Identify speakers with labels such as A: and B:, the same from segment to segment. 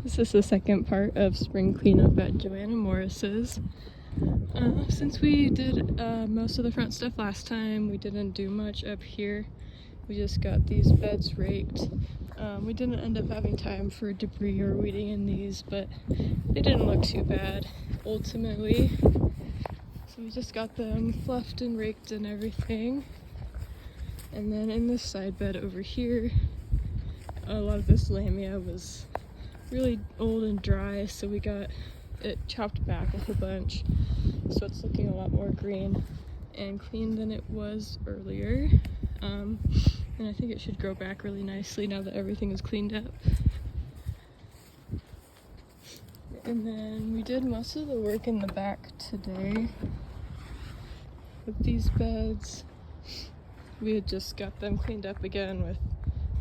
A: This is the second part of spring cleanup at JoAnna Morris's. Since we did most of the front stuff last time, we didn't do much up here. We just got these beds raked. We didn't end up having time for debris or weeding in these, but they didn't look too bad ultimately. So we just got them fluffed and raked and everything. And then in this side bed over here, a lot of this lamia was really old and dry, so we got it chopped back a whole bunch, so it's looking a lot more green and clean than it was earlier. And I think it should grow back really nicely now that everything is cleaned up. And then we did most of the work in the back today with these beds. We had just got them cleaned up again with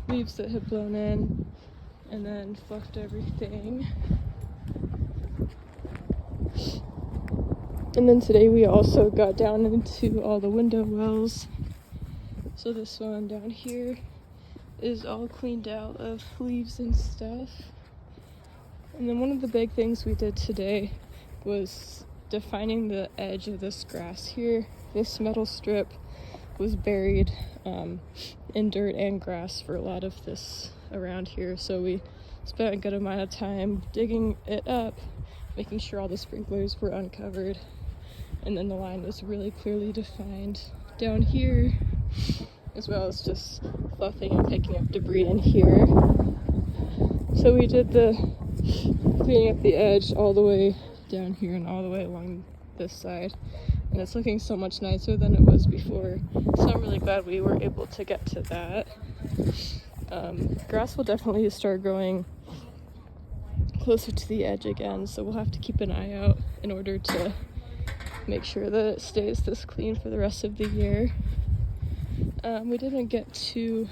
A: leaves that had blown in, and then fluffed everything. And then today we also got down into all the window wells. So this one down here is all cleaned out of leaves and stuff. And then one of the big things we did today was defining the edge of this grass here. This metal strip was buried in dirt and grass for a lot of this around here, so we spent a good amount of time digging it up, making sure all the sprinklers were uncovered, and then the line was really clearly defined down here, as well as just fluffing and picking up debris in here. So we did the cleaning up the edge all the way down here and all the way along this side, and it's looking so much nicer than it was before, so I'm really glad we were able to get to that. Grass will definitely start growing closer to the edge again, so we'll have to keep an eye out in order to make sure that it stays this clean for the rest of the year. We didn't get to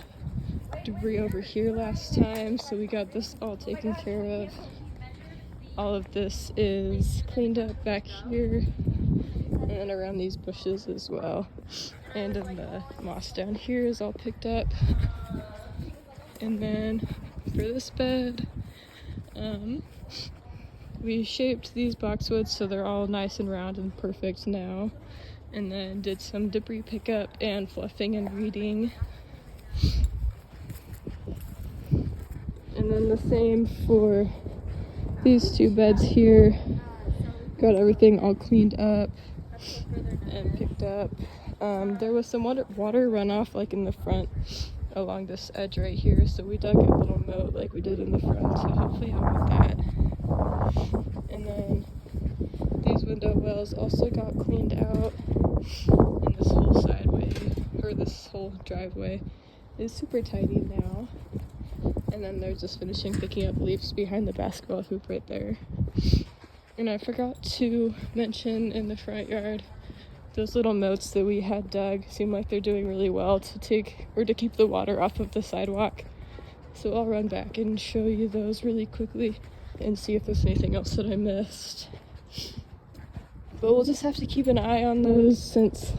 A: debris over here last time, so we got this all taken care of. All of this is cleaned up back here and around these bushes as well, and then the moss down here is all picked up. And then for this bed, we shaped these boxwoods so they're all nice and round and perfect now, and then did some debris pickup and fluffing and reeding. And then the same for these two beds here. Got everything all cleaned up and picked up. There was some water runoff like in the front along this edge right here, so we dug a little moat like we did in the front to hopefully help with that. And then these window wells also got cleaned out, and this whole sideway, or this whole driveway, is super tidy now. And then they're just finishing picking up leaves behind the basketball hoop right there. And I forgot to mention in the front yard, those little moats that we had dug seem like they're doing really well to keep the water off of the sidewalk. So I'll run back and show you those really quickly and see if there's anything else that I missed. But we'll just have to keep an eye on those, since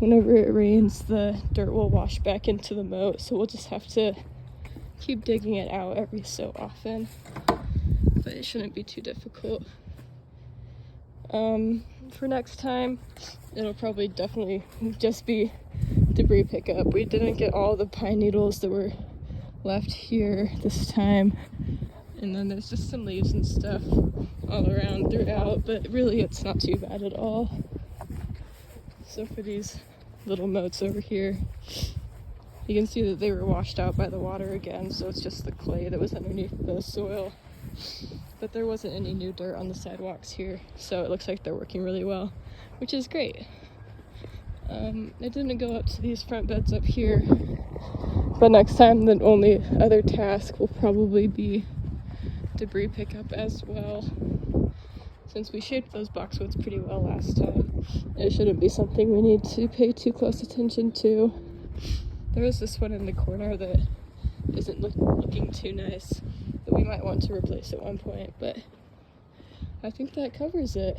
A: whenever it rains, the dirt will wash back into the moat. So we'll just have to keep digging it out every so often. But it shouldn't be too difficult. For next time, it'll probably definitely just be debris pickup. We didn't get all the pine needles that were left here this time, and then there's just some leaves and stuff all around throughout, but really it's not too bad at all. So for these little moats over here, you can see that they were washed out by the water again, so it's just the clay that was underneath the soil. But there wasn't any new dirt on the sidewalks here, so it looks like they're working really well, which is great. I didn't go up to these front beds up here, but next time the only other task will probably be debris pickup as well. Since we shaped those boxwoods pretty well last time, it shouldn't be something we need to pay too close attention to. There was this one in the corner that isn't looking too nice, that we might want to replace at one point, but I think that covers it.